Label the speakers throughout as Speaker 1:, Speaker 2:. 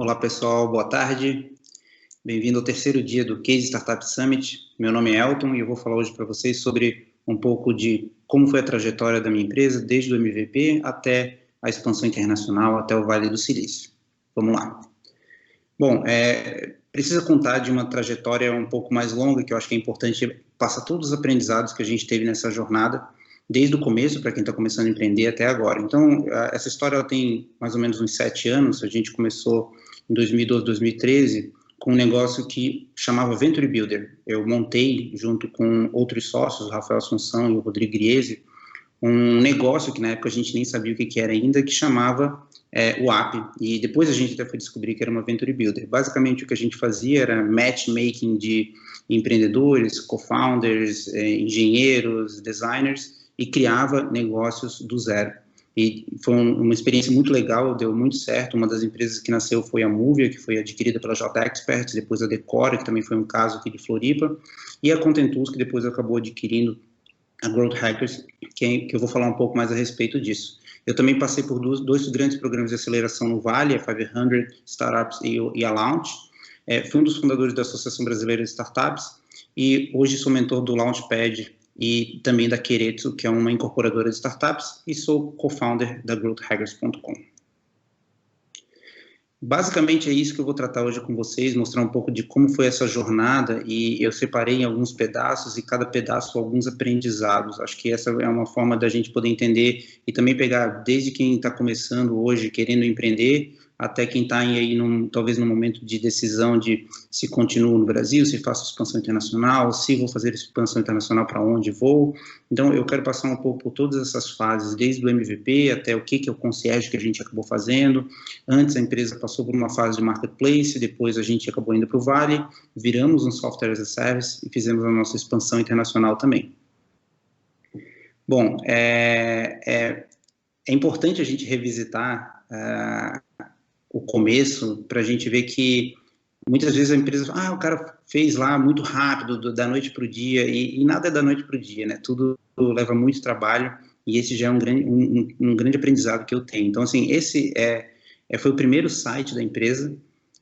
Speaker 1: Olá pessoal, boa tarde. Bem-vindo ao terceiro dia do Case Startup Summit. Meu nome é Elton e eu vou falar hoje para vocês sobre um pouco de como foi a trajetória da minha empresa, desde o MVP até a expansão internacional, até o Vale do Silício. Vamos lá. Bom, precisa contar de uma trajetória um pouco mais longa, que eu acho que é importante passar todos os aprendizados que a gente teve nessa jornada, desde o começo, para quem está começando a empreender, até agora. Então, essa história ela tem mais ou menos uns 7 anos, a gente começou em 2012, 2013, com um negócio que chamava Venture Builder. Eu montei, junto com outros sócios, o Rafael Assunção e o Rodrigo Griese, um negócio que na época a gente nem sabia o que era ainda, que chamava o app, e depois a gente até foi descobrir que era uma Venture Builder. Basicamente o que a gente fazia era matchmaking de empreendedores, co-founders, engenheiros, designers, e criava negócios do zero. E foi uma experiência muito legal, deu muito certo. Uma das empresas que nasceu foi a Movia, que foi adquirida pela JExperts, depois a Decora, que também foi um caso aqui de Floripa, e a Contentus, que depois acabou adquirindo a Growth Hackers, que eu vou falar um pouco mais a respeito disso. Eu também passei por dois grandes programas de aceleração no Vale, a 500 Startups e a Launch. Fui um dos fundadores da Associação Brasileira de Startups e hoje sou mentor do Launchpad e também da Queretsu, que é uma incorporadora de startups, e sou co-founder da growthhackers.com. Basicamente é isso que eu vou tratar hoje com vocês, mostrar um pouco de como foi essa jornada, e eu separei em alguns pedaços, e cada pedaço alguns aprendizados. Acho que essa é uma forma da gente poder entender e também pegar desde quem está começando hoje, querendo empreender, até quem está aí talvez no momento de decisão de se continuo no Brasil, se faço expansão internacional, se vou fazer expansão internacional, para onde vou. Então, eu quero passar um pouco por todas essas fases, desde o MVP até o que é o concierge que a gente acabou fazendo. Antes, a empresa passou por uma fase de marketplace, depois a gente acabou indo para o Vale, viramos um software as a service e fizemos a nossa expansão internacional também. Bom, é importante a gente revisitar o começo, para a gente ver que muitas vezes a empresa fala, o cara fez lá muito rápido, da noite para o dia, e nada é da noite para o dia, né? Tudo leva muito trabalho, e esse já é um grande aprendizado que eu tenho. Então, assim, esse foi o primeiro site da empresa,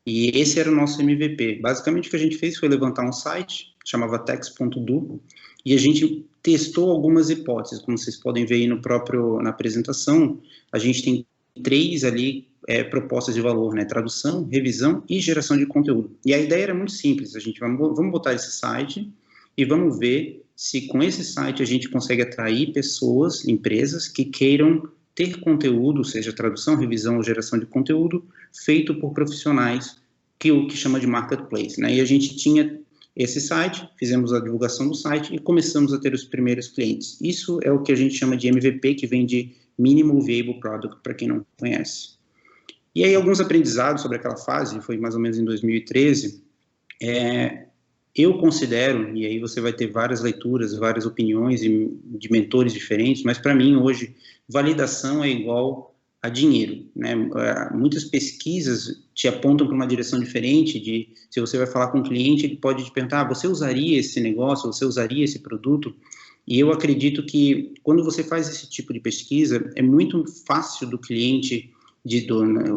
Speaker 1: e esse era o nosso MVP. Basicamente, o que a gente fez foi levantar um site, chamava tex.do, e a gente testou algumas hipóteses, como vocês podem ver aí na apresentação. A gente tem 3 ali propostas de valor, né? Tradução, revisão e geração de conteúdo. E a ideia era muito simples, vamos botar esse site e vamos ver se com esse site a gente consegue atrair pessoas, empresas que queiram ter conteúdo, seja tradução, revisão ou geração de conteúdo, feito por profissionais, o que chama de marketplace, né? E a gente tinha esse site, fizemos a divulgação do site e começamos a ter os primeiros clientes. Isso é o que a gente chama de MVP, que vem de Minimal Viable Product, para quem não conhece. E aí, alguns aprendizados sobre aquela fase, foi mais ou menos em 2013, eu considero, e aí você vai ter várias leituras, várias opiniões de mentores diferentes, mas para mim, hoje, validação é igual a dinheiro, né? Muitas pesquisas te apontam para uma direção diferente, se você vai falar com um cliente, ele pode te perguntar, você usaria esse negócio, você usaria esse produto? E eu acredito que quando você faz esse tipo de pesquisa, é muito fácil do cliente,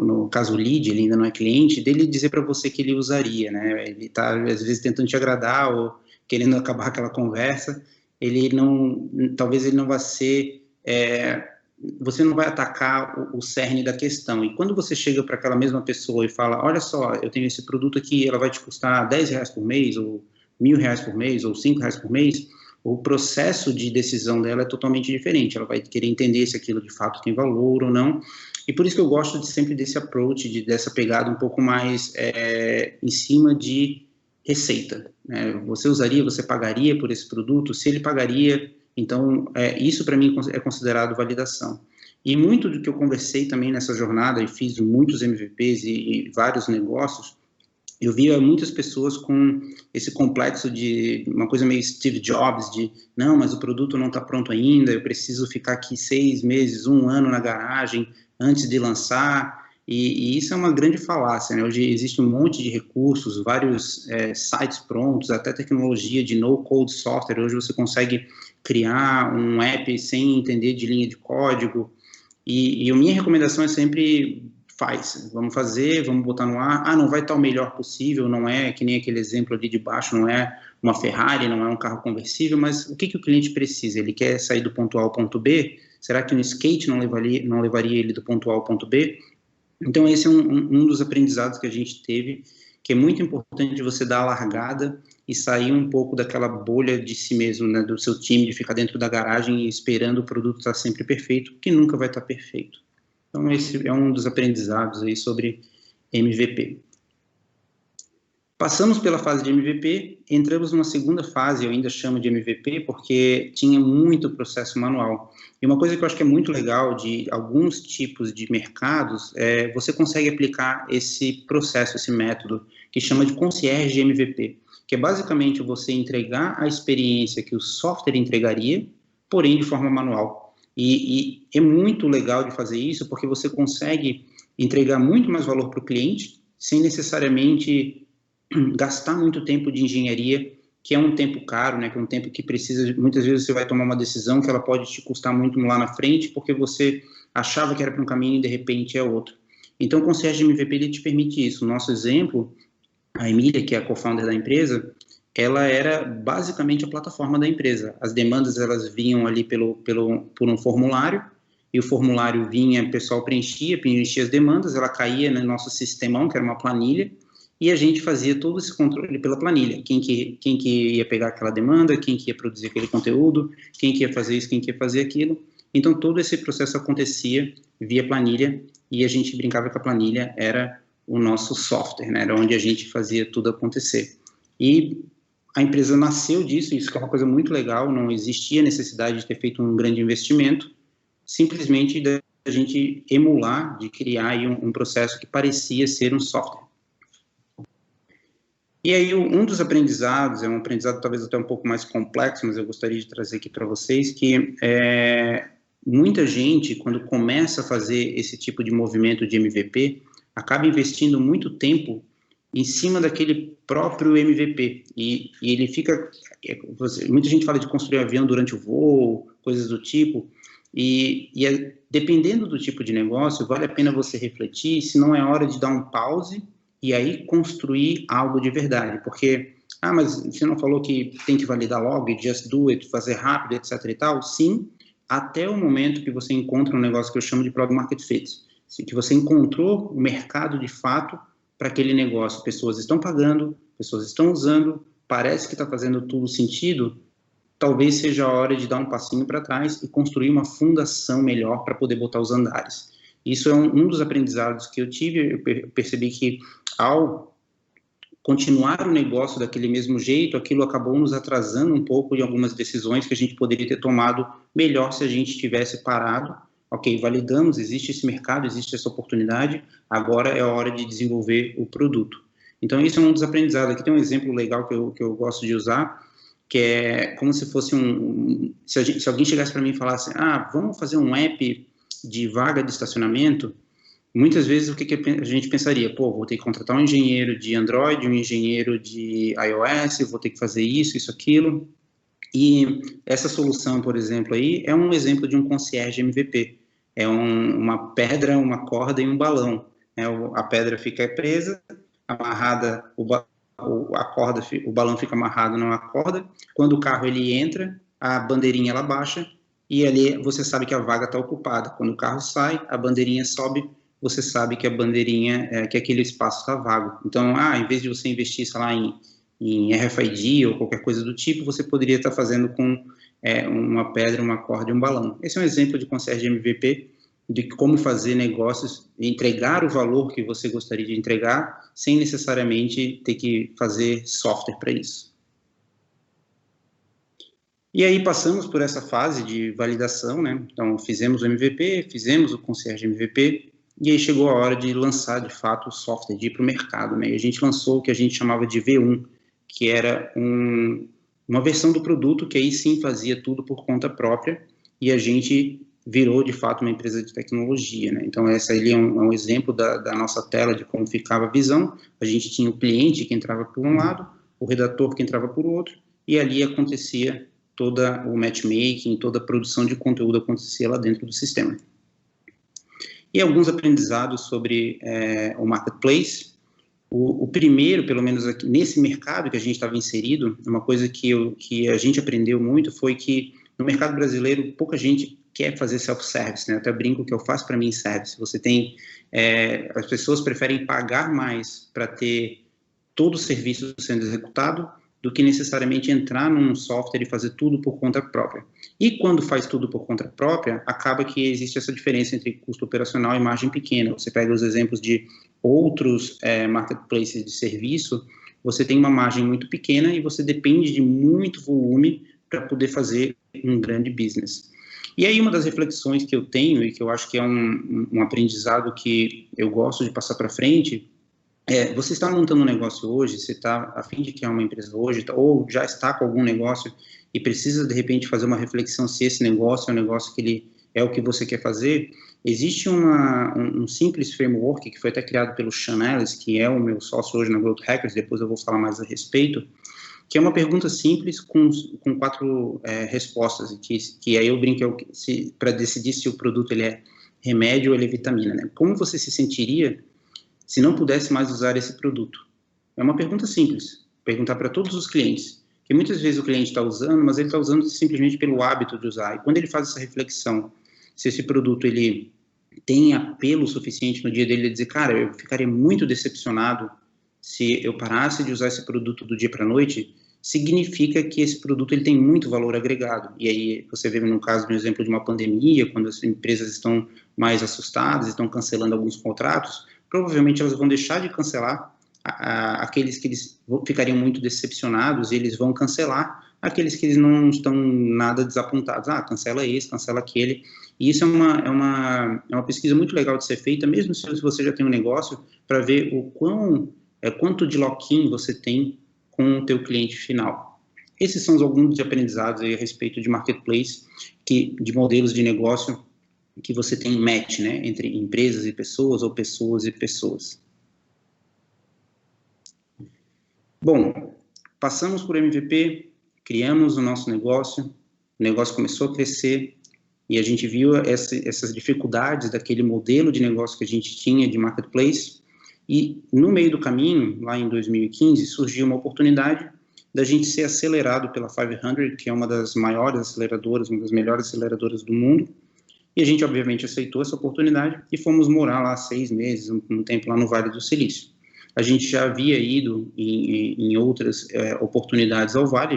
Speaker 1: no caso o lead, ele ainda não é cliente, dele dizer para você que ele usaria, né? Ele está, às vezes, tentando te agradar ou querendo acabar aquela conversa, talvez ele não vá ser, você não vai atacar o cerne da questão. E quando você chega para aquela mesma pessoa e fala, olha só, eu tenho esse produto aqui, ela vai te custar R$10 por mês, ou R$1.000 por mês, ou R$5 por mês, o processo de decisão dela é totalmente diferente. Ela vai querer entender se aquilo de fato tem valor ou não. E por isso que eu gosto sempre desse approach, dessa pegada um pouco mais em cima de receita, né? Você usaria, você pagaria por esse produto? Se ele pagaria, então isso para mim é considerado validação. E muito do que eu conversei também nessa jornada, e fiz muitos MVPs e vários negócios, eu via muitas pessoas com esse complexo de uma coisa meio Steve Jobs, de não, mas o produto não está pronto ainda, eu preciso ficar aqui 6 meses, 1 ano na garagem antes de lançar, e isso é uma grande falácia, né? Hoje existe um monte de recursos, vários sites prontos, até tecnologia de no-code software, hoje você consegue criar um app sem entender de linha de código, e a minha recomendação é sempre faz, vamos fazer, vamos botar no ar, não vai estar o melhor possível, não é que nem aquele exemplo ali de baixo, não é uma Ferrari, não é um carro conversível, mas o que o cliente precisa? Ele quer sair do ponto A ao ponto B? Será que um skate não levaria ele do ponto A ao ponto B? Então esse é um dos aprendizados que a gente teve, que é muito importante você dar a largada e sair um pouco daquela bolha de si mesmo, né, do seu time, de ficar dentro da garagem e esperando o produto estar sempre perfeito, que nunca vai estar perfeito. Então, esse é um dos aprendizados aí sobre MVP. Passamos pela fase de MVP, entramos numa segunda fase, eu ainda chamo de MVP, porque tinha muito processo manual. E uma coisa que eu acho que é muito legal de alguns tipos de mercados, você consegue aplicar esse processo, esse método, que chama de concierge de MVP, que é basicamente você entregar a experiência que o software entregaria, porém de forma manual. E é muito legal de fazer isso, porque você consegue entregar muito mais valor para o cliente, sem necessariamente gastar muito tempo de engenharia, que é um tempo caro, né, que é um tempo que precisa, muitas vezes você vai tomar uma decisão que ela pode te custar muito lá na frente, porque você achava que era para um caminho e de repente é outro. Então, o Concierge MVP, ele te permite isso. O nosso exemplo, a Emília, que é a co-founder da empresa, ela era basicamente a plataforma da empresa. As demandas, elas vinham ali por um formulário, e o formulário vinha, o pessoal preenchia as demandas, ela caía no nosso sistemão, que era uma planilha, e a gente fazia todo esse controle pela planilha. Quem que ia pegar aquela demanda, quem que ia produzir aquele conteúdo, quem que ia fazer isso, quem que ia fazer aquilo. Então, todo esse processo acontecia via planilha, e a gente brincava que a planilha era o nosso software, né? Era onde a gente fazia tudo acontecer. E a empresa nasceu disso, isso que é uma coisa muito legal, não existia necessidade de ter feito um grande investimento, simplesmente da gente emular, de criar aí um processo que parecia ser um software. E aí, um dos aprendizados, é um aprendizado talvez até um pouco mais complexo, mas eu gostaria de trazer aqui para vocês, que muita gente, quando começa a fazer esse tipo de movimento de MVP, acaba investindo muito tempo em cima daquele próprio MVP, e ele fica, muita gente fala de construir um avião durante o voo, coisas do tipo, dependendo do tipo de negócio, vale a pena você refletir se não é hora de dar um pause e aí construir algo de verdade, porque, mas você não falou que tem que validar logo, e just do it, fazer rápido, etc e tal? Sim, até o momento que você encontra um negócio que eu chamo de product market fit, que você encontrou o mercado de fato para aquele negócio, pessoas estão pagando, pessoas estão usando, parece que está fazendo tudo sentido, talvez seja a hora de dar um passinho para trás e construir uma fundação melhor para poder botar os andares. Isso é um dos aprendizados que eu tive, eu percebi que ao continuar o negócio daquele mesmo jeito, aquilo acabou nos atrasando um pouco em algumas decisões que a gente poderia ter tomado melhor se a gente tivesse parado. Ok, validamos, existe esse mercado, existe essa oportunidade, agora é a hora de desenvolver o produto. Então, isso é um dos aprendizados. Aqui tem um exemplo legal que eu gosto de usar, que é como se fosse se alguém chegasse para mim e falasse, vamos fazer um app de vaga de estacionamento, muitas vezes o que a gente pensaria, vou ter que contratar um engenheiro de Android, um engenheiro de iOS, vou ter que fazer isso, aquilo. E essa solução, por exemplo, aí, é um exemplo de um concierge MVP. É uma pedra, uma corda e um balão. A pedra fica presa, amarrada, o balão fica amarrado numa corda. Quando o carro ele entra, a bandeirinha ela baixa e ali você sabe que a vaga está ocupada. Quando o carro sai, a bandeirinha sobe, você sabe que a bandeirinha, que aquele espaço está vago. Então, em vez de você investir, sei lá, em RFID ou qualquer coisa do tipo, você poderia estar fazendo com uma pedra, uma corda e um balão. Esse é um exemplo de concierge MVP, de como fazer negócios, entregar o valor que você gostaria de entregar, sem necessariamente ter que fazer software para isso. E aí passamos por essa fase de validação, né? Então, fizemos o MVP, fizemos o concierge MVP, e aí chegou a hora de lançar, de fato, o software, de ir para o mercado, né? E a gente lançou o que a gente chamava de V1, que era uma versão do produto que aí sim fazia tudo por conta própria, e a gente virou, de fato, uma empresa de tecnologia, né? Então, essa ali é um exemplo da nossa tela de como ficava a visão. A gente tinha o cliente que entrava por um lado, o redator que entrava por outro, e ali acontecia toda o matchmaking, toda a produção de conteúdo acontecia lá dentro do sistema. e alguns aprendizados sobre o marketplace. O primeiro, pelo menos aqui, nesse mercado que a gente estava inserido, uma coisa que a gente aprendeu muito foi que no mercado brasileiro pouca gente quer fazer self-service, né? Eu até brinco que eu faço para mim service. Você tem, as pessoas preferem pagar mais para ter todo o serviço sendo executado do que necessariamente entrar num software e fazer tudo por conta própria. E quando faz tudo por conta própria, acaba que existe essa diferença entre custo operacional e margem pequena. Você pega os exemplos de outros marketplaces de serviço, você tem uma margem muito pequena e você depende de muito volume para poder fazer um grande business. E aí uma das reflexões que eu tenho e que eu acho que é um aprendizado que eu gosto de passar para frente, você está montando um negócio hoje, você está a fim de criar uma empresa hoje, ou já está com algum negócio e precisa, de repente, fazer uma reflexão se esse negócio é um negócio que ele é o que você quer fazer. Existe um simples framework que foi até criado pelo Sean Ellis, que é o meu sócio hoje na Growth Hackers, depois eu vou falar mais a respeito, que é uma pergunta simples com 4 respostas, que aí eu brinco para decidir se o produto ele é remédio ou ele é vitamina, né? Como você se sentiria se não pudesse mais usar esse produto? É uma pergunta simples, perguntar para todos os clientes, que muitas vezes o cliente está usando, mas ele está usando simplesmente pelo hábito de usar. E quando ele faz essa reflexão, se esse produto ele tem apelo suficiente no dia dele, ele dizer, cara, eu ficaria muito decepcionado se eu parasse de usar esse produto do dia para a noite, significa que esse produto ele tem muito valor agregado. E aí você vê no caso, no exemplo de uma pandemia, quando as empresas estão mais assustadas, estão cancelando alguns contratos, provavelmente elas vão deixar de cancelar aqueles que eles ficariam muito decepcionados, e eles vão cancelar aqueles que eles não estão nada desapontados. Cancela esse, cancela aquele. E isso é uma pesquisa muito legal de ser feita, mesmo se você já tem um negócio, para ver quanto de lock-in você tem com o teu cliente final. Esses são alguns de aprendizados aí a respeito de marketplace, de modelos de negócio que você tem match, né, entre empresas e pessoas, ou pessoas e pessoas. Bom, passamos por MVP, criamos o nosso negócio, o negócio começou a crescer, e a gente viu essas dificuldades daquele modelo de negócio que a gente tinha de marketplace, e no meio do caminho, lá em 2015, surgiu uma oportunidade da gente ser acelerado pela 500, que é uma das maiores aceleradoras, uma das melhores aceleradoras do mundo, e a gente, obviamente, aceitou essa oportunidade e fomos morar lá 6 meses, um tempo lá no Vale do Silício. A gente já havia ido em outras oportunidades ao Vale,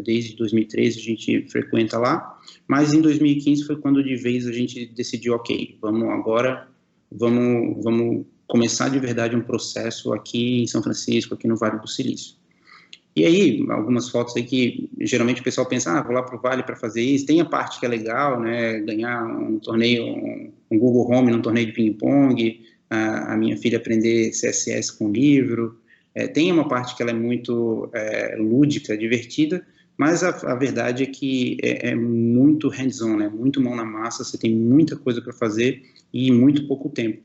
Speaker 1: desde 2013 a gente frequenta lá, mas em 2015 foi quando de vez a gente decidiu, ok, vamos começar de verdade um processo aqui em São Francisco, aqui no Vale do Silício. E aí, algumas fotos aí que geralmente o pessoal pensa, vou lá para o Vale para fazer isso. Tem a parte que é legal, né, ganhar um torneio, um Google Home num torneio de ping-pong, a minha filha aprender CSS com livro. Tem uma parte que ela é muito lúdica, divertida, mas a verdade é que é muito hands-on, né, muito mão na massa, você tem muita coisa para fazer e muito pouco tempo.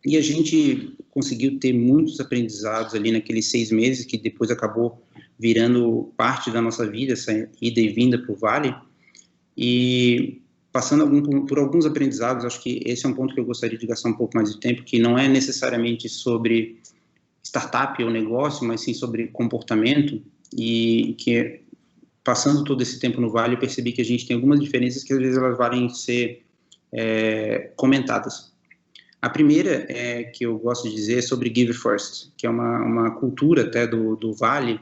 Speaker 1: E a gente conseguiu ter muitos aprendizados ali naqueles 6 meses, que depois acabou virando parte da nossa vida, essa ida e vinda para o Vale, e passando por alguns aprendizados. Acho que esse é um ponto que eu gostaria de gastar um pouco mais de tempo, que não é necessariamente sobre startup ou negócio, mas sim sobre comportamento, e que passando todo esse tempo no Vale, eu percebi que a gente tem algumas diferenças que às vezes elas valem ser comentadas. A primeira que eu gosto de dizer é sobre Give First, que é uma cultura até do Vale,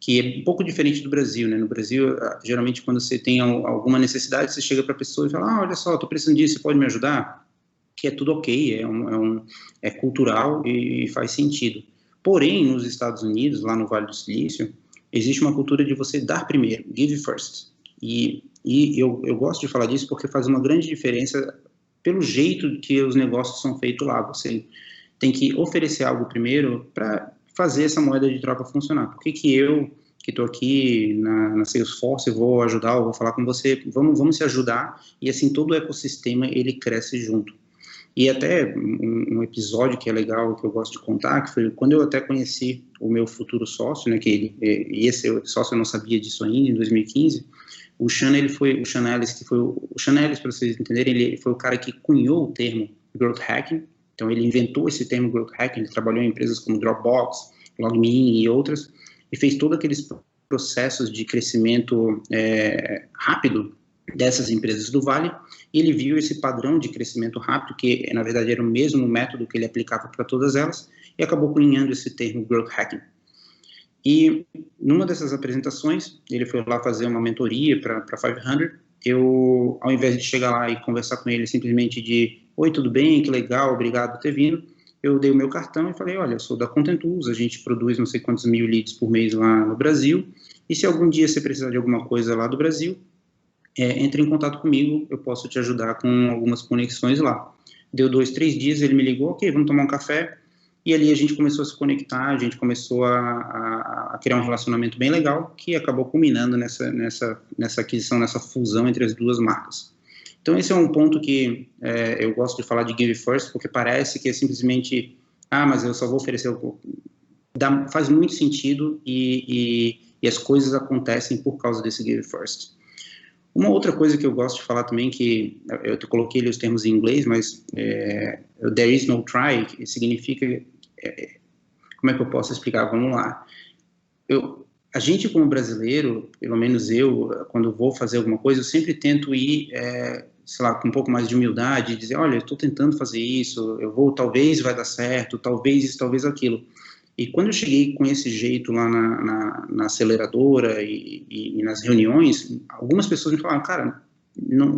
Speaker 1: que é um pouco diferente do Brasil, né? No Brasil, geralmente, quando você tem alguma necessidade, você chega para a pessoa e fala, olha só, estou precisando disso, você pode me ajudar? Que é tudo ok, é cultural e faz sentido. Porém, nos Estados Unidos, lá no Vale do Silício, existe uma cultura de você dar primeiro, give first. E eu gosto de falar disso porque faz uma grande diferença pelo jeito que os negócios são feitos lá. Você tem que oferecer algo primeiro para fazer essa moeda de troca funcionar. Por que eu, que estou aqui na Salesforce, vou ajudar, eu vou falar com você, vamos se ajudar, e assim todo o ecossistema ele cresce junto. E até um episódio que é legal, que eu gosto de contar, que foi quando eu até conheci o meu futuro sócio, né, que esse sócio eu não sabia disso ainda, em 2015, o Sean Ellis, para vocês entenderem, ele foi o cara que cunhou o termo Growth Hacking. Então, ele inventou esse termo Growth Hacking, ele trabalhou em empresas como Dropbox, LogMeIn e outras, e fez todos aqueles processos de crescimento rápido dessas empresas do Vale, e ele viu esse padrão de crescimento rápido, que na verdade era o mesmo método que ele aplicava para todas elas, e acabou cunhando esse termo Growth Hacking. E numa dessas apresentações, ele foi lá fazer uma mentoria para 500, eu, ao invés de chegar lá e conversar com ele simplesmente de, oi, tudo bem, que legal, obrigado por ter vindo, eu dei o meu cartão e falei, olha, eu sou da Content Tools, a gente produz não sei quantos mil leads por mês lá no Brasil, e se algum dia você precisar de alguma coisa lá do Brasil, entre em contato comigo, eu posso te ajudar com algumas conexões lá. Deu 2, 3 dias, ele me ligou, ok, vamos tomar um café, e ali a gente começou a se conectar, a gente começou a criar um relacionamento bem legal, que acabou culminando nessa aquisição, nessa fusão entre as duas marcas. Então esse é um ponto que eu gosto de falar de Give First, porque parece que é simplesmente, mas eu só vou oferecer faz muito sentido e as coisas acontecem por causa desse Give First. Uma outra coisa que eu gosto de falar também, que eu coloquei ali os termos em inglês, mas there is no try, que significa, como é que eu posso explicar? Vamos lá. A gente como brasileiro, pelo menos eu, quando vou fazer alguma coisa, eu sempre tento ir, sei lá, com um pouco mais de humildade, dizer, olha, eu estou tentando fazer isso, talvez vai dar certo, talvez isso, talvez aquilo. E quando eu cheguei com esse jeito lá na aceleradora e nas reuniões, algumas pessoas me falaram, cara,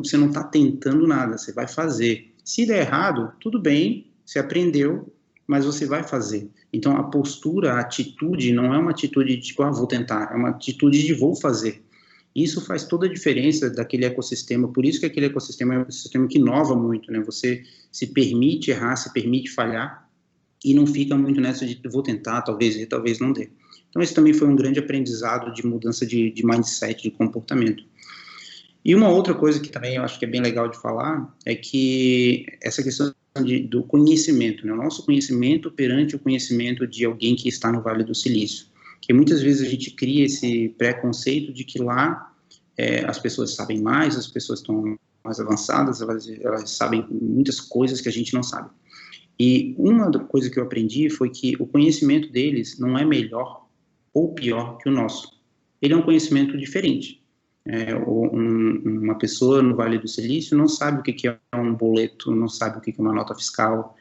Speaker 1: você não está tentando nada, você vai fazer. Se der errado, tudo bem, você aprendeu, mas você vai fazer. Então, a postura, a atitude, não é uma atitude de tipo, vou tentar, é uma atitude de vou fazer. Isso faz toda a diferença daquele ecossistema, por isso que aquele ecossistema é um ecossistema que inova muito, né? Você se permite errar, se permite falhar, e não fica muito nessa de vou tentar, talvez não dê. Então, esse também foi um grande aprendizado de mudança de mindset, de comportamento. E uma outra coisa que também eu acho que é bem legal de falar é que essa questão do conhecimento, né? O nosso conhecimento perante o conhecimento de alguém que está no Vale do Silício. Que muitas vezes a gente cria esse preconceito de que lá as pessoas sabem mais, as pessoas estão mais avançadas, elas sabem muitas coisas que a gente não sabe. E uma coisa que eu aprendi foi que o conhecimento deles não é melhor ou pior que o nosso. Ele é um conhecimento diferente. Uma pessoa no Vale do Silício não sabe o que é um boleto, não sabe o que é uma nota fiscal,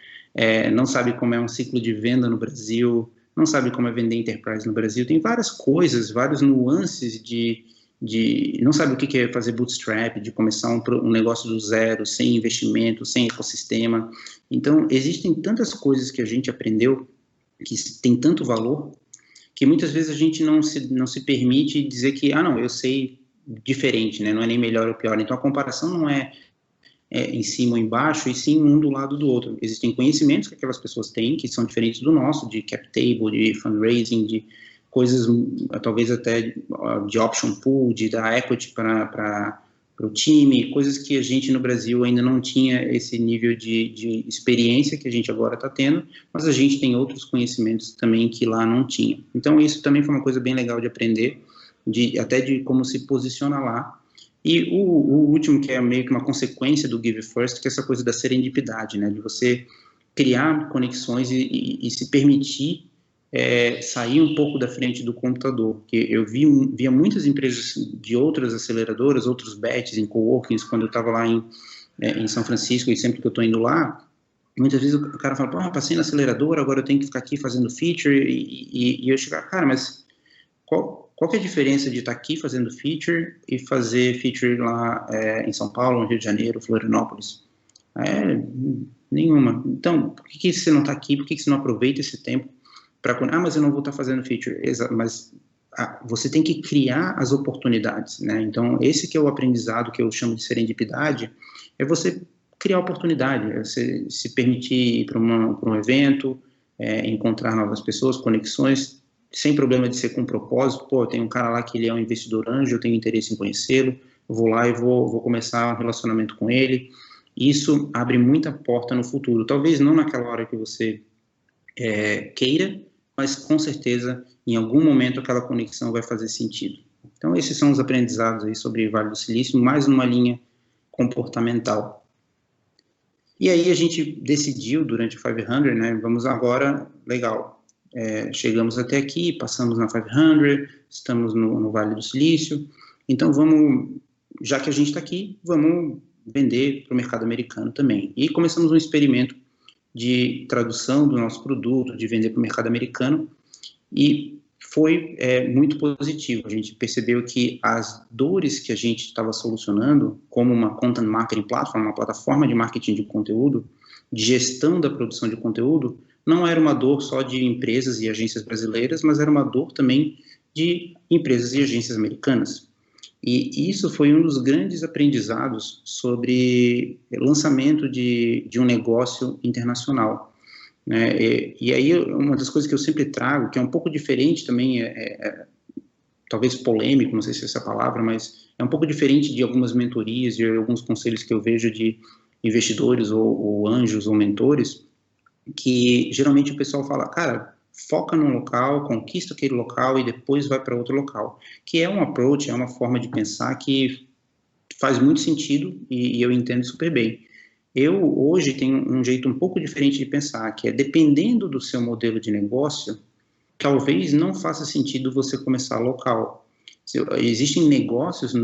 Speaker 1: não sabe como é um ciclo de venda no Brasil, não sabe como é vender enterprise no Brasil. Tem várias coisas, várias nuances não sabe o que é fazer bootstrap, de começar um negócio do zero, sem investimento, sem ecossistema. Então, existem tantas coisas que a gente aprendeu que tem tanto valor, que muitas vezes a gente não se permite dizer que, não, eu sei diferente, né? Não é nem melhor ou pior. Então, a comparação não é em cima ou embaixo, e sim um do lado do outro. Existem conhecimentos que aquelas pessoas têm, que são diferentes do nosso, de cap table, de fundraising, de coisas, talvez até de option pool, de dar equity para o time, coisas que a gente no Brasil ainda não tinha esse nível de experiência que a gente agora está tendo, mas a gente tem outros conhecimentos também que lá não tinha. Então, isso também foi uma coisa bem legal de aprender, até de como se posiciona lá. E o último, que é meio que uma consequência do Give First, que é essa coisa da serendipidade, né, de você criar conexões e se permitir sair um pouco da frente do computador, que eu via muitas empresas de outras aceleradoras, outros bets em coworkings, quando eu estava lá em São Francisco, e sempre que eu estou indo lá, muitas vezes o cara fala, passei na aceleradora, agora eu tenho que ficar aqui fazendo feature, e eu chego, cara, mas qual que é a diferença de estar aqui fazendo feature e fazer feature lá em São Paulo, no Rio de Janeiro, Florianópolis? Nenhuma. Então, por que você não está aqui? Por que você não aproveita esse tempo mas eu não vou estar fazendo feature, mas você tem que criar as oportunidades, né? Então, esse que é o aprendizado que eu chamo de serendipidade, é você criar oportunidade, é você se permitir ir para um evento, encontrar novas pessoas, conexões, sem problema de ser com propósito. Tem um cara lá que ele é um investidor anjo, eu tenho interesse em conhecê-lo, eu vou lá e vou começar um relacionamento com ele. Isso abre muita porta no futuro, talvez não naquela hora que você queira, mas com certeza em algum momento aquela conexão vai fazer sentido. Então esses são os aprendizados aí sobre Vale do Silício, mais numa linha comportamental. E aí a gente decidiu durante o 500, né, vamos agora, legal, chegamos até aqui, passamos na 500, estamos no Vale do Silício, então vamos, já que a gente está aqui, vamos vender para o mercado americano também. E começamos um experimento de tradução do nosso produto, de vender para o mercado americano, e foi muito positivo. A gente percebeu que as dores que a gente estava solucionando, como uma Content Marketing Platform, uma plataforma de marketing de conteúdo, de gestão da produção de conteúdo, não era uma dor só de empresas e agências brasileiras, mas era uma dor também de empresas e agências americanas. E isso foi um dos grandes aprendizados sobre lançamento de um negócio internacional, né? E aí, uma das coisas que eu sempre trago, que é um pouco diferente também, talvez polêmico, não sei se é essa palavra, mas é um pouco diferente de algumas mentorias e alguns conselhos que eu vejo de investidores ou anjos ou mentores, que geralmente o pessoal fala, cara, foca num local, conquista aquele local e depois vai para outro local, que é um approach, é uma forma de pensar que faz muito sentido e eu entendo super bem. Eu hoje tenho um jeito um pouco diferente de pensar, que é dependendo do seu modelo de negócio, talvez não faça sentido você começar local. Existem negócios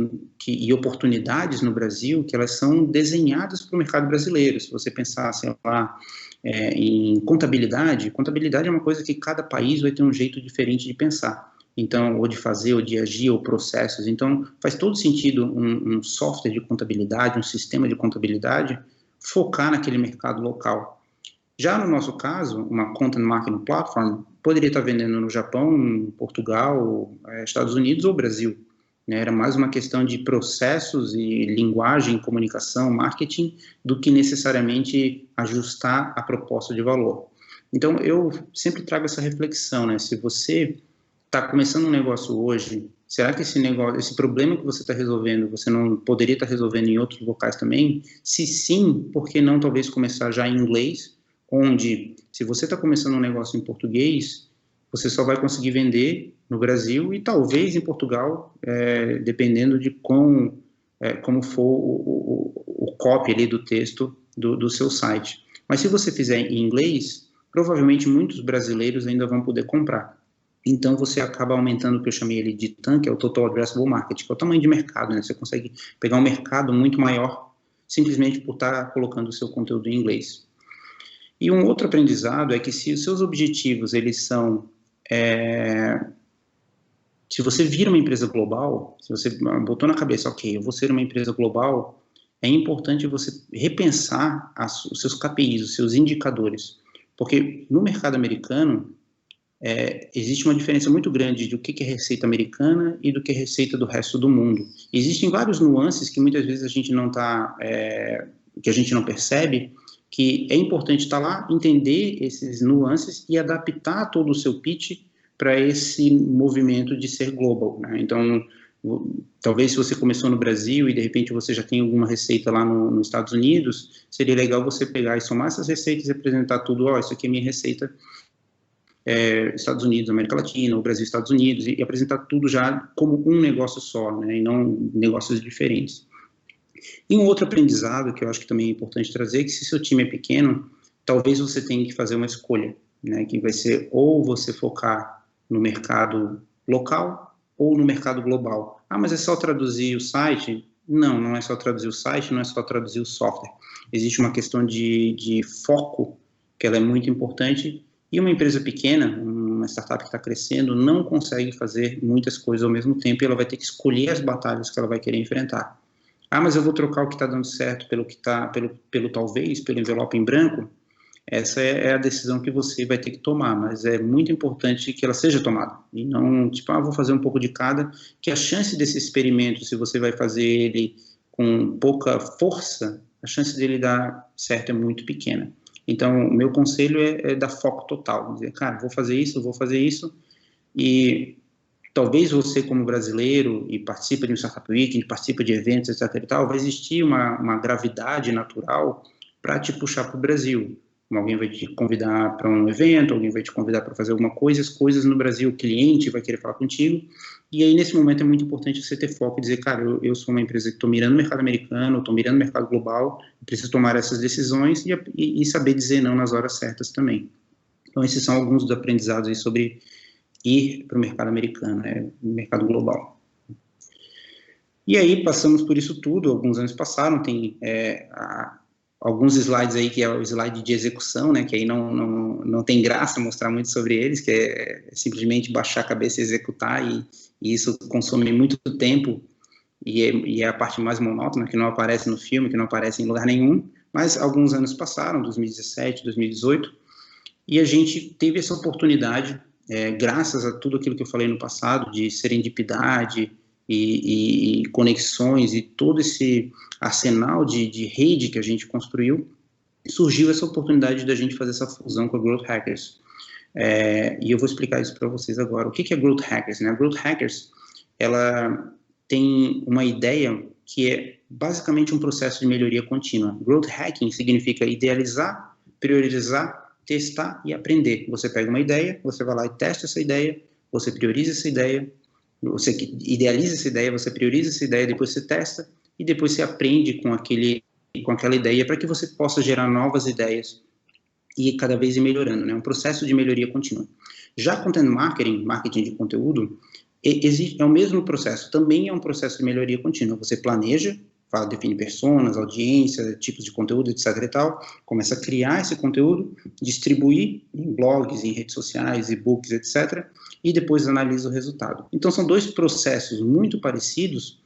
Speaker 1: e oportunidades no Brasil que elas são desenhadas para o mercado brasileiro. Se você pensar, sei lá, em contabilidade é uma coisa que cada país vai ter um jeito diferente de pensar. Então, ou de fazer, ou de agir, ou processos. Então, faz todo sentido um software de contabilidade, um sistema de contabilidade, focar naquele mercado local. Já no nosso caso, uma Content Marketing Platform poderia estar vendendo no Japão, Portugal, Estados Unidos ou Brasil, né? Era mais uma questão de processos e linguagem, comunicação, marketing, do que necessariamente ajustar a proposta de valor. Então, eu sempre trago essa reflexão, né? Se você está começando um negócio hoje, será que esse problema que você está resolvendo, você não poderia estar resolvendo em outros locais também? Se sim, por que não talvez começar já em inglês, onde, se você está começando um negócio em português, você só vai conseguir vender no Brasil e talvez em Portugal, dependendo de como for o copy ali do texto do seu site. Mas se você fizer em inglês, provavelmente muitos brasileiros ainda vão poder comprar. Então, você acaba aumentando o que eu chamei ali de TAM, que é o Total Addressable Market, que é o tamanho de mercado, né? Você consegue pegar um mercado muito maior simplesmente por estar colocando o seu conteúdo em inglês. E um outro aprendizado é que se os seus objetivos, eles são... se você vira uma empresa global, se você botou na cabeça, ok, eu vou ser uma empresa global, é importante você repensar os seus KPIs, os seus indicadores. Porque no mercado americano, existe uma diferença muito grande do que é receita americana e do que é receita do resto do mundo. Existem vários nuances que muitas vezes a gente não que a gente não percebe, que é importante estar lá, entender esses nuances e adaptar todo o seu pitch para esse movimento de ser global, né? Então, talvez se você começou no Brasil e de repente você já tem alguma receita lá nos Estados Unidos, seria legal você pegar e somar essas receitas e apresentar tudo, isso aqui é minha receita Estados Unidos, América Latina, o Brasil, Estados Unidos, e apresentar tudo já como um negócio só, né, e não negócios diferentes. E um outro aprendizado que eu acho que também é importante trazer é que se seu time é pequeno, talvez você tenha que fazer uma escolha, né, que vai ser ou você focar no mercado local ou no mercado global. Mas é só traduzir o site? Não, não é só traduzir o site, não é só traduzir o software. Existe uma questão de foco, que ela é muito importante. E uma empresa pequena, uma startup que está crescendo, não consegue fazer muitas coisas ao mesmo tempo e ela vai ter que escolher as batalhas que ela vai querer enfrentar. Mas eu vou trocar o que está dando certo pelo talvez, pelo envelope em branco. Essa é a decisão que você vai ter que tomar, mas é muito importante que ela seja tomada. E não, vou fazer um pouco de cada, que a chance desse experimento, se você vai fazer ele com pouca força, a chance dele dar certo é muito pequena. Então, o meu conselho é dar foco total, dizer, cara, vou fazer isso, e talvez você, como brasileiro, e participa de um Startup Weekend, participa de eventos, etc. e tal, vai existir uma gravidade natural para te puxar para o Brasil. Alguém vai te convidar para um evento, alguém vai te convidar para fazer alguma coisa, as coisas no Brasil, o cliente vai querer falar contigo, e aí nesse momento é muito importante você ter foco e dizer, cara, eu sou uma empresa que estou mirando o mercado americano, estou mirando o mercado global, preciso tomar essas decisões e saber dizer não nas horas certas também. Então esses são alguns dos aprendizados aí sobre ir para o mercado americano, né, o mercado global. E aí passamos por isso tudo, alguns anos passaram, tem alguns slides aí, que é o slide de execução, né, que aí não tem graça mostrar muito sobre eles, que é simplesmente baixar a cabeça e executar, e isso consome muito tempo, e é a parte mais monótona, que não aparece no filme, que não aparece em lugar nenhum, mas alguns anos passaram, 2017, 2018, e a gente teve essa oportunidade, graças a tudo aquilo que eu falei no passado, de serendipidade, e conexões e todo esse arsenal de rede que a gente construiu, surgiu essa oportunidade da gente fazer essa fusão com a Growth Hackers. E eu vou explicar isso para vocês agora. O que é Growth Hackers, né? A Growth Hackers, ela tem uma ideia que é basicamente um processo de melhoria contínua. Growth Hacking significa idealizar, priorizar, testar e aprender. Você pega uma ideia, você vai lá e testa essa ideia, você prioriza essa ideia, você idealiza essa ideia, você prioriza essa ideia, depois você testa e depois você aprende com aquela ideia para que você possa gerar novas ideias e cada vez ir melhorando, né? Um processo de melhoria contínua. Já content marketing, marketing de conteúdo, é o mesmo processo, também é um processo de melhoria contínua. Você planeja, define personas, audiência, tipos de conteúdo, etc e tal, começa a criar esse conteúdo, distribuir em blogs, em redes sociais, e-books, etc, e depois analisa o resultado. Então, são dois processos muito parecidos,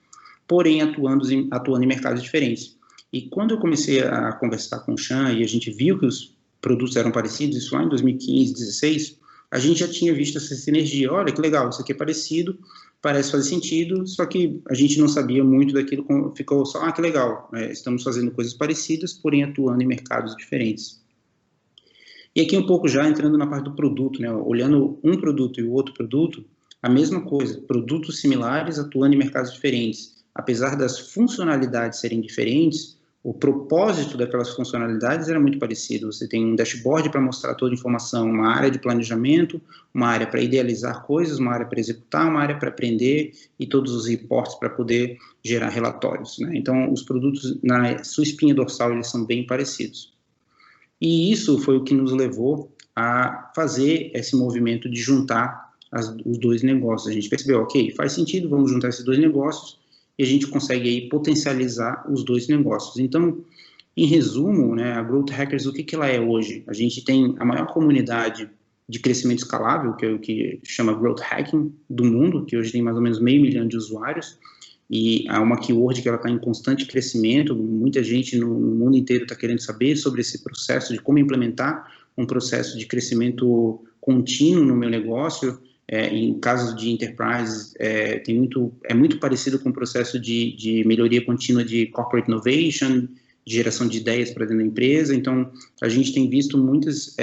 Speaker 1: porém atuando em mercados diferentes. E quando eu comecei a conversar com o Sean e a gente viu que os produtos eram parecidos, isso lá em 2015, 2016, a gente já tinha visto essa sinergia. Olha, que legal, isso aqui é parecido, parece fazer sentido, só que a gente não sabia muito daquilo, ficou só, que legal, estamos fazendo coisas parecidas, porém atuando em mercados diferentes. E aqui um pouco já entrando na parte do produto, né, olhando um produto e o outro produto, a mesma coisa, produtos similares atuando em mercados diferentes. Apesar das funcionalidades serem diferentes, o propósito daquelas funcionalidades era muito parecido. Você tem um dashboard para mostrar toda a informação, uma área de planejamento, uma área para idealizar coisas, uma área para executar, uma área para aprender e todos os reportes para poder gerar relatórios, né? Então, os produtos, na sua espinha dorsal, eles são bem parecidos. E isso foi o que nos levou a fazer esse movimento de juntar os dois negócios. A gente percebeu, ok, faz sentido, vamos juntar esses dois negócios, e a gente consegue aí potencializar os dois negócios. Então, em resumo, né, a Growth Hackers, o que ela é hoje? A gente tem a maior comunidade de crescimento escalável, que é o que chama Growth Hacking do mundo, que hoje tem mais ou menos 500 mil de usuários, e há uma keyword que ela está em constante crescimento, muita gente no mundo inteiro está querendo saber sobre esse processo, de como implementar um processo de crescimento contínuo no meu negócio. Em casos de enterprise, é muito parecido com o processo de melhoria contínua de corporate innovation, de geração de ideias para dentro da empresa. Então, a gente tem visto muitas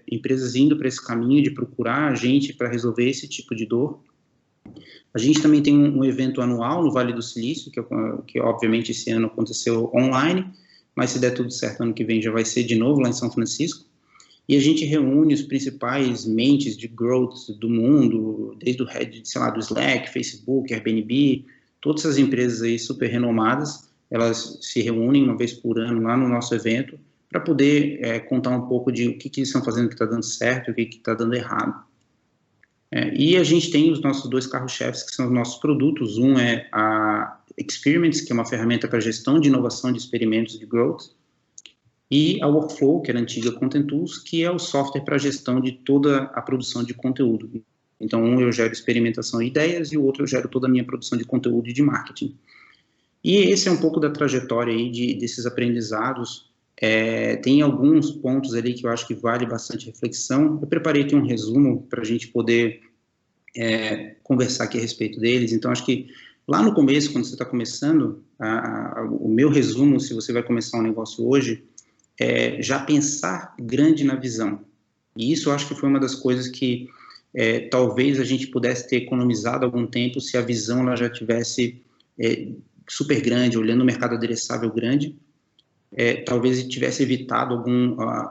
Speaker 1: empresas indo para esse caminho de procurar a gente para resolver esse tipo de dor. A gente também tem um evento anual no Vale do Silício, que obviamente esse ano aconteceu online, mas se der tudo certo, ano que vem já vai ser de novo lá em São Francisco. E a gente reúne os principais mentes de growth do mundo, desde o head, sei lá, do Slack, Facebook, Airbnb, todas essas empresas aí super renomadas, elas se reúnem uma vez por ano lá no nosso evento para poder contar um pouco de o que eles estão fazendo que está dando certo e o que está dando errado. E a gente tem os nossos dois carros-chefes, que são os nossos produtos. Um é a Experiments, que é uma ferramenta para gestão de inovação de experimentos de growth, e a Workflow, que era a antiga Content Tools, que é o software para gestão de toda a produção de conteúdo. Então, um eu gero experimentação e ideias, e o outro eu gero toda a minha produção de conteúdo e de marketing. E esse é um pouco da trajetória aí desses aprendizados. Tem alguns pontos ali que eu acho que vale bastante reflexão. Eu preparei aqui um resumo para a gente poder conversar aqui a respeito deles. Então, acho que lá no começo, quando você está começando, o meu resumo, se você vai começar um negócio hoje, já pensar grande na visão. E isso eu acho que foi uma das coisas que talvez a gente pudesse ter economizado algum tempo se a visão ela já tivesse super grande, olhando o mercado adereçável grande. talvez tivesse evitado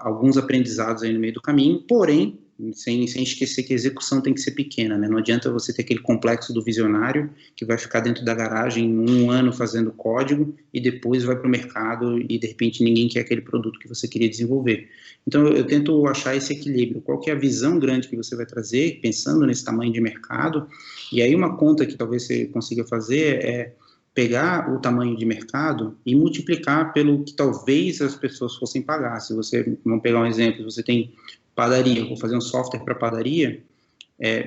Speaker 1: alguns aprendizados aí no meio do caminho, porém, sem esquecer que a execução tem que ser pequena, né? Não adianta você ter aquele complexo do visionário que vai ficar dentro da garagem 1 ano fazendo código e depois vai para o mercado e de repente ninguém quer aquele produto que você queria desenvolver. Então eu tento achar esse equilíbrio. Qual que é a visão grande que você vai trazer, pensando nesse tamanho de mercado? E aí uma conta que talvez você consiga fazer é pegar o tamanho de mercado e multiplicar pelo que talvez as pessoas fossem pagar. Se você, vamos pegar um exemplo, você tem padaria, vou fazer um software para padaria,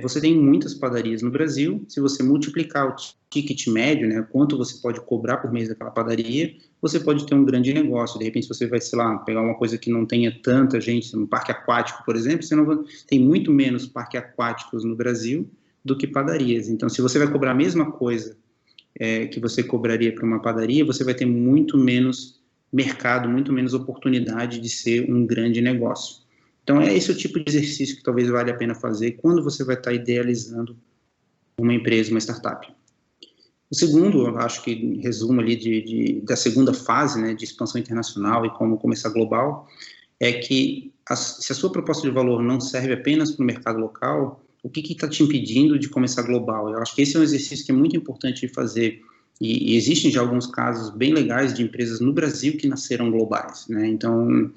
Speaker 1: você tem muitas padarias no Brasil, se você multiplicar o ticket médio, né, quanto você pode cobrar por mês daquela padaria, você pode ter um grande negócio. De repente, você vai, sei lá, pegar uma coisa que não tenha tanta gente, um parque aquático, por exemplo, você não vai, tem muito menos parques aquáticos no Brasil do que padarias. Então, se você vai cobrar a mesma coisa que você cobraria para uma padaria, você vai ter muito menos mercado, muito menos oportunidade de ser um grande negócio. Então, é esse o tipo de exercício que talvez valha a pena fazer quando você vai estar idealizando uma empresa, uma startup. O segundo, eu acho que resumo ali da segunda fase, né, de expansão internacional e como começar global, é que se a sua proposta de valor não serve apenas para o mercado local, o que está te impedindo de começar global? Eu acho que esse é um exercício que é muito importante de fazer, e existem já alguns casos bem legais de empresas no Brasil que nasceram globais, né? Então,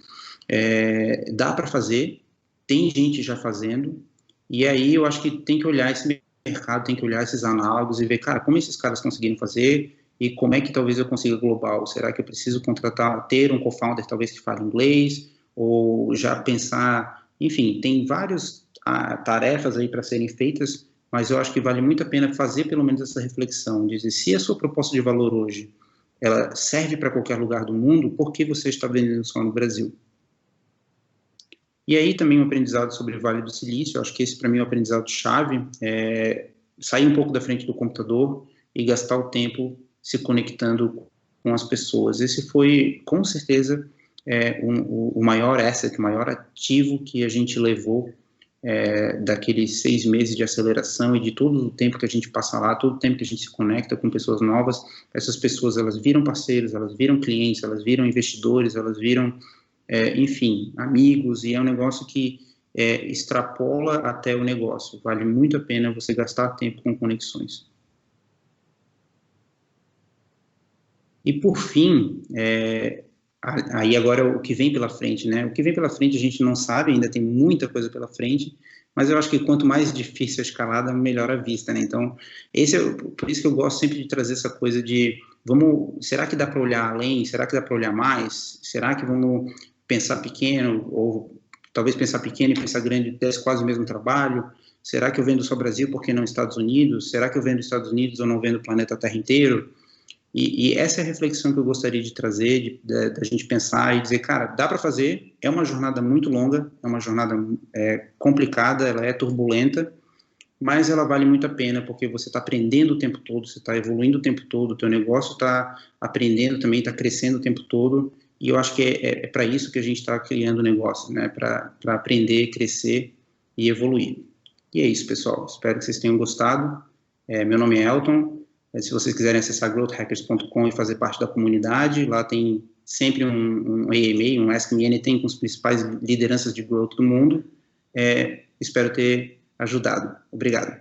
Speaker 1: dá para fazer, tem gente já fazendo, e aí eu acho que tem que olhar esse mercado, tem que olhar esses análogos e ver, cara, como esses caras conseguiram fazer e como é que talvez eu consiga global? Será que eu preciso ter um co-founder talvez que fale inglês, ou já pensar, enfim, tem várias tarefas aí para serem feitas, mas eu acho que vale muito a pena fazer pelo menos essa reflexão, dizer, se a sua proposta de valor hoje, ela serve para qualquer lugar do mundo, por que você está vendendo só no Brasil? E aí também um aprendizado sobre o Vale do Silício, eu acho que esse para mim é o aprendizado chave, sair um pouco da frente do computador e gastar o tempo se conectando com as pessoas. Esse foi, com certeza, o maior asset, o maior ativo que a gente levou daqueles 6 meses de aceleração e de todo o tempo que a gente passa lá, todo o tempo que a gente se conecta com pessoas novas. Essas pessoas, elas viram parceiros, elas viram clientes, elas viram investidores, elas viram enfim, amigos, e é um negócio que extrapola até o negócio. Vale muito a pena você gastar tempo com conexões. E por fim, aí agora o que vem pela frente, né? O que vem pela frente a gente não sabe, ainda tem muita coisa pela frente, mas eu acho que quanto mais difícil a escalada, melhor a vista, né? Então, por isso que eu gosto sempre de trazer essa coisa de, será que dá para olhar além? Será que dá para olhar mais? Será que vamos pensar pequeno, ou talvez pensar pequeno e pensar grande desse quase o mesmo trabalho? Será que eu vendo só Brasil, por que não Estados Unidos? Será que eu vendo Estados Unidos ou não vendo o planeta Terra inteiro? E essa é a reflexão que eu gostaria de trazer, da gente pensar e dizer, cara, dá para fazer, é uma jornada muito longa, é uma jornada complicada, ela é turbulenta, mas ela vale muito a pena, porque você está aprendendo o tempo todo, você está evoluindo o tempo todo, o teu negócio está aprendendo também, está crescendo o tempo todo, e eu acho que é para isso que a gente está criando o negócio, né, para aprender, crescer e evoluir. E é isso, pessoal, espero que vocês tenham gostado. Meu nome é Elton. Se vocês quiserem acessar growthhackers.com e fazer parte da comunidade, lá tem sempre um AMA, um Ask Me Anything com as principais lideranças de growth do mundo. Espero ter ajudado. Obrigado.